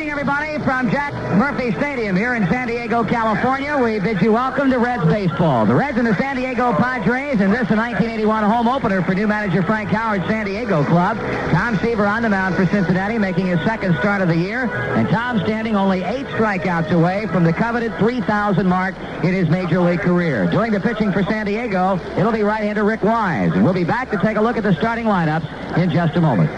evening, everybody, from Jack Murphy Stadium here in San Diego, California. We bid you welcome to Reds baseball. The Reds and the San Diego Padres, and this a 1981 home opener for new manager Frank Howard's San Diego club. Tom Seaver on the mound for Cincinnati, making his second start of the year, and Tom standing only 8 strikeouts away from the coveted 3,000 mark in his major league career. Doing the pitching for San Diego, it'll be right-hander Rick Wise, and we'll be back to take a look at the starting lineups in just a moment.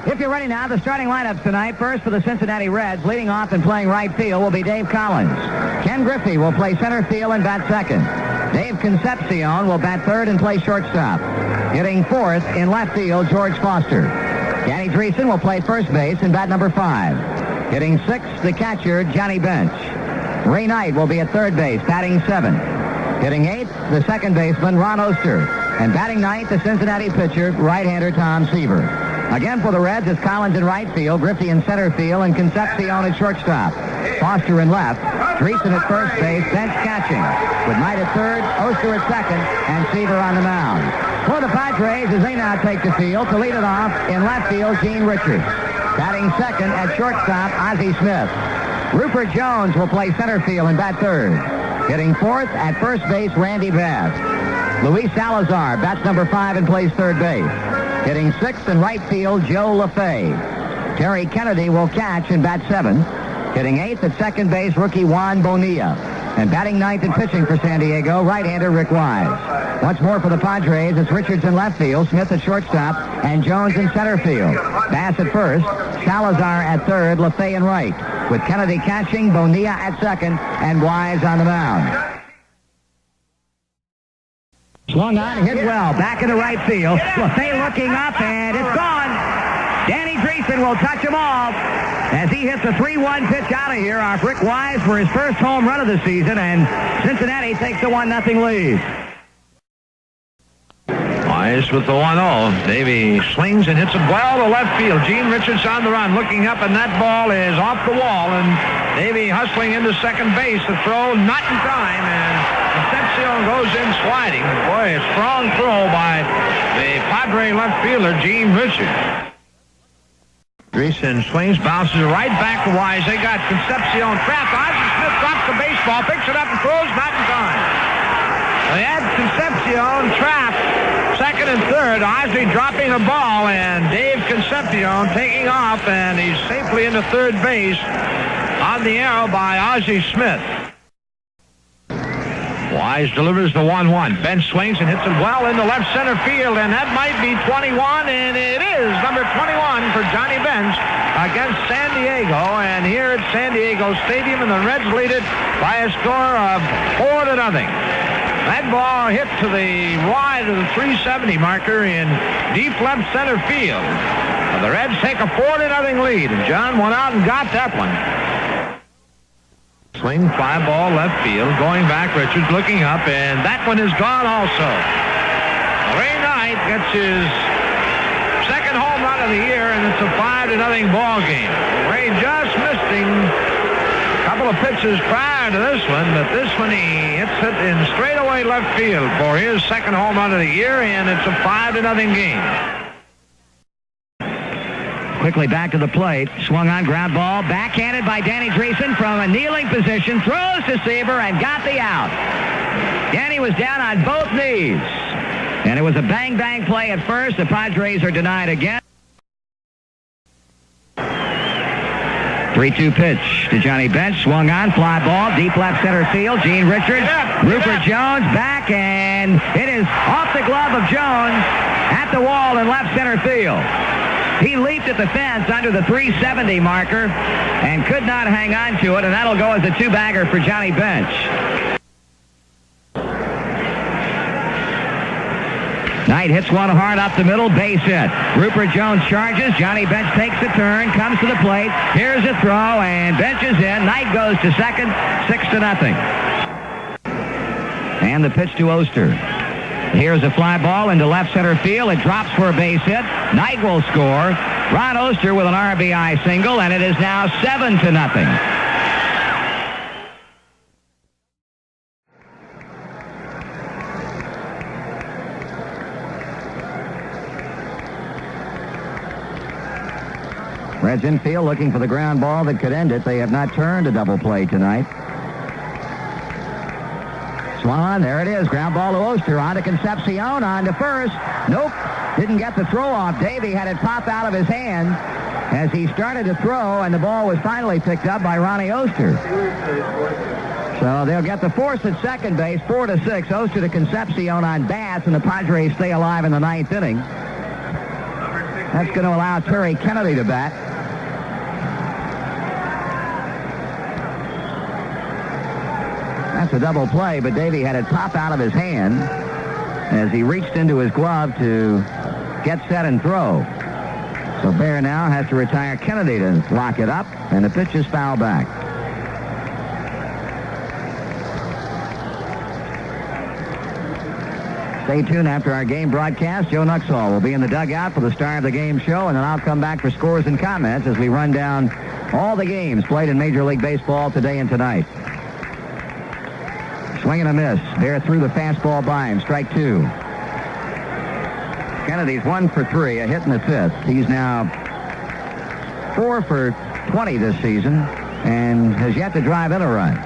If you're ready now, the starting lineups tonight. First for the Cincinnati Reds, leading off and playing right field will be Dave Collins. Ken Griffey will play center field and bat second. Dave Concepcion will bat third and play shortstop. Hitting fourth in left field, George Foster. Danny Dreesen will play first base and bat number 5. Hitting sixth, the catcher, Johnny Bench. Ray Knight will be at third base, batting 7th. Hitting 8th, the second baseman, Ron Oster. And batting 9th, the Cincinnati pitcher, right-hander Tom Seaver. Again for the Reds, it's Collins in right field, Griffey in center field, and Concepcion at shortstop. Foster in left, Dreesen at first base, Bench catching. With Knight at third, Oster at second, and Seaver on the mound. For the Padres, as they now take the field, to lead it off in left field, Gene Richards. Batting second at shortstop, Ozzie Smith. Rupert Jones will play center field and bat third. Hitting fourth at first base, Randy Bass. Luis Salazar bats number 5 and plays third base. Hitting sixth in right field, Joe LaFay. Terry Kennedy will catch and bat 7th. Hitting 8th at second base, rookie Juan Bonilla. And batting 9th and pitching for San Diego, right-hander Rick Wise. Once more for the Padres, it's Richards in left field, Smith at shortstop, and Jones in center field. Bass at first, Salazar at third, LaFay in right. With Kennedy catching, Bonilla at second, and Wise on the mound. Swung on, hit well, back into right field. LaFay looking up, and it's gone. Danny Dreesen will touch him off as he hits a 3-1 pitch out of here off Rick Wise for his first home run of the season, and Cincinnati takes a 1-0 lead. Wise with the 1-0. Davey swings and hits it well to left field. Gene Richards on the run, looking up, and that ball is off the wall, and Davey hustling into second base. The throw not in time, and Concepcion goes in sliding. Boy, a strong throw by the Padre left fielder, Gene Richards. Dreesen swings, bounces right back to Wise. They got Concepcion trapped. Ozzie Smith drops the baseball, picks it up and throws, not in time. They had Concepcion trapped, second and third. Ozzie dropping the ball, and Dave Concepcion taking off, and he's safely into third base on the arrow by Ozzie Smith. Wise delivers the 1-1. Bench swings and hits it well into left center field, and that might be 21, and it is number 21 for Johnny Bench against San Diego, and here at San Diego Stadium, and the Reds lead it by a score of 4-0. That ball hit to the wide of the 370 marker in deep left center field. The Reds take a 4-0 lead, and John went out and got that one. Swing, fly ball, left field. Going back, Richards looking up, and that one is gone also. Ray Knight gets his second home run of the year, and it's a 5-0 ball game. Ray just missing a couple of pitches prior to this one, but this one he hits it in straightaway left field for his second home run of the year, and it's a 5-0 game. Quickly back to the plate. Swung on, ground ball. Backhanded by Danny Dreesen from a kneeling position. Throws to Seaver and got the out. Danny was down on both knees. And it was a bang-bang play at first. The Padres are denied again. 3-2 pitch to Johnny Bench. Swung on, fly ball, deep left center field. Gene Richards, Rupert Jones back, and it is off the glove of Jones at the wall in left center field. He leaped at the fence under the 370 marker and could not hang on to it, and that'll go as a 2-bagger for Johnny Bench. Knight hits one hard up the middle, base hit. Rupert Jones charges. Johnny Bench takes a turn, comes to the plate. Here's a throw, and Bench is in. Knight goes to second, 6-0. And the pitch to Oster. Here's a fly ball into left center field. It drops for a base hit. Knight will score. Ron Oster with an RBI single, and it is now 7-0. Reds infield looking for the ground ball that could end it. They have not turned a double play tonight. Swan, there it is. Ground ball to Oster. On to Concepcion. On to first. Nope. Didn't get the throw off. Davey had it pop out of his hand as he started to throw, and the ball was finally picked up by Ronnie Oster. So they'll get the force at second base, 4-6. Oster to Concepcion on Bass, and the Padres stay alive in the ninth inning. That's going to allow Terry Kennedy to bat. That's a double play, but Davey had it pop out of his hand as he reached into his glove to get set and throw. So Bear now has to retire Kennedy to lock it up, and the pitch is foul back. Stay tuned after our game broadcast. Joe Nuxhall will be in the dugout for the Star of the Game show, and then I'll come back for scores and comments as we run down all the games played in Major League Baseball today and tonight. Swing and a miss. Bear threw the fastball by him. Strike two. Kennedy's 1 for 3, a hit in the fifth. He's now 4 for 20 this season and has yet to drive in a run.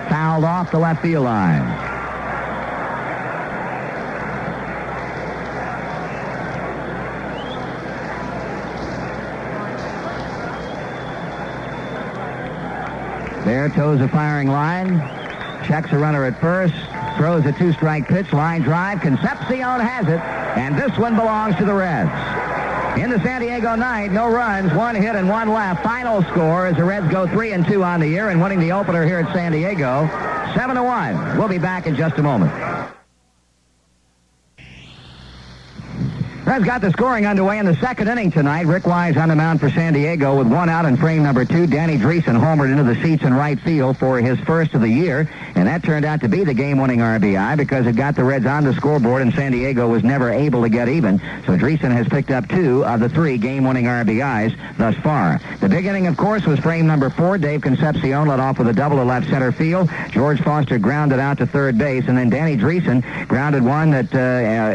Fouled off the left field line. Bear toes a firing line, checks a runner at first, throws a 2-strike pitch, line drive. Concepcion has it, and this one belongs to the Reds. In the San Diego night, no runs, 1 hit and 1 left. Final score as the Reds go 3-2 on the year and winning the opener here at San Diego, 7-1. We'll be back in just a moment. Reds got the scoring underway in the second inning tonight. Rick Wise on the mound for San Diego with 1 out in frame number 2. Danny Dreesen homered into the seats in right field for his first of the year, and that turned out to be the game-winning RBI because it got the Reds on the scoreboard, and San Diego was never able to get even. So Dreesen has picked up 2 of the 3 game-winning RBIs thus far. The big inning, of course, was frame number 4. Dave Concepcion led off with a double to left center field. George Foster grounded out to third base, and then Danny Dreesen grounded one that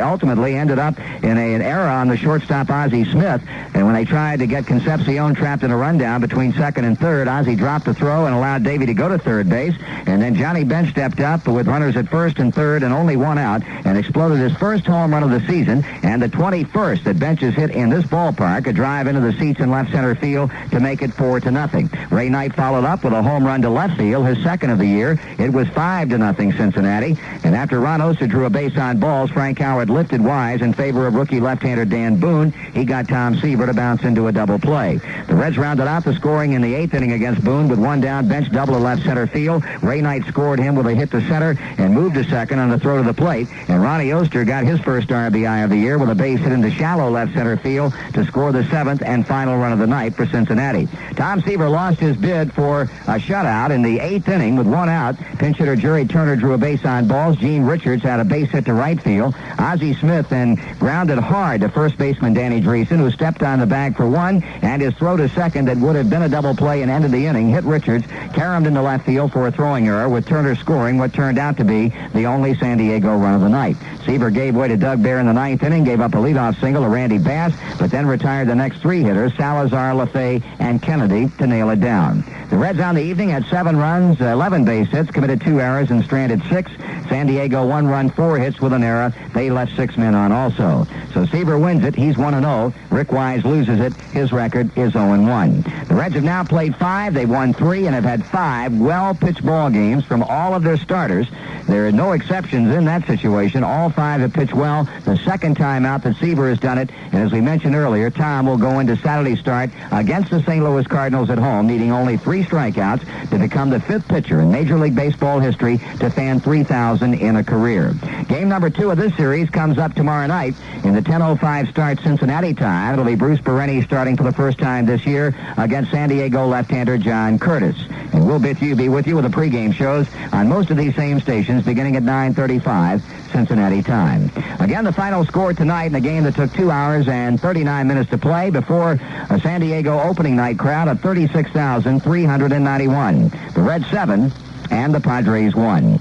ultimately ended up in an error on the shortstop Ozzie Smith, and when they tried to get Concepcion trapped in a rundown between second and third, Ozzie dropped the throw and allowed Davey to go to third base, and then Johnny Bench stepped up with runners at first and third and only 1 out and exploded his first home run of the season and the 21st that Bench has hit in this ballpark, a drive into the seats in left center field to make it 4-0. Ray Knight followed up with a home run to left field, his second of the year. It was 5-0 Cincinnati, and after Ron Oster drew a base on balls, Frank Howard lifted Wise in favor of rookie left-hander Dan Boone. He got Tom Seaver to bounce into a double play. The Reds rounded out the scoring in the 8th inning against Boone with 1 down. Bench double to left center field. Ray Knight scored him with a hit to center and moved to second on the throw to the plate. And Ronnie Oster got his first RBI of the year with a base hit into shallow left center field to score the 7th and final run of the night for Cincinnati. Tom Seaver lost his bid for a shutout in the 8th inning with 1 out. Pinch hitter Jerry Turner drew a base on balls. Gene Richards had a base hit to right field. Ozzie Smith then grounded hard to first baseman Danny Dreesen, who stepped on the bag for 1, and his throw to second that would have been a double play and ended the inning hit Richards, caromed into left field for a throwing error, with Turner scoring what turned out to be the only San Diego run of the night. Seaver gave way to Doug Bear in the 9th inning, gave up a leadoff single to Randy Bass, but then retired the next 3 hitters, Salazar, LaFay, and Kennedy, to nail it down. The Reds on the evening had 7 runs, 11 base hits, committed 2 errors, and stranded 6. San Diego 1 run, 4 hits with an error. They left 6 men on also. So Seaver wins it. He's 1-0. Rick Wise loses it. His record is 0-1. The Reds have now played 5. They've won 3 and have had 5 well-pitched ball games from all of their starters. There are no exceptions in that situation. All 5 have pitched well. The second time out that Seaver has done it. And as we mentioned earlier, Tom will go into Saturday's start against the St. Louis Cardinals at home, needing only 3 strikeouts to become the 5th pitcher in Major League Baseball history to fan 3,000 in a career. Game number 2 of this series comes up tomorrow night in the 10:05 start Cincinnati time. It'll be Bruce Bereni starting for the first time this year against San Diego left-hander John Curtis. And we'll be with you with the pregame shows on most of these same stations beginning at 9:35 Cincinnati time. Again, the final score tonight in a game that took 2 hours and 39 minutes to play before a San Diego opening night crowd of 36,391. The Reds 7 and the Padres 1.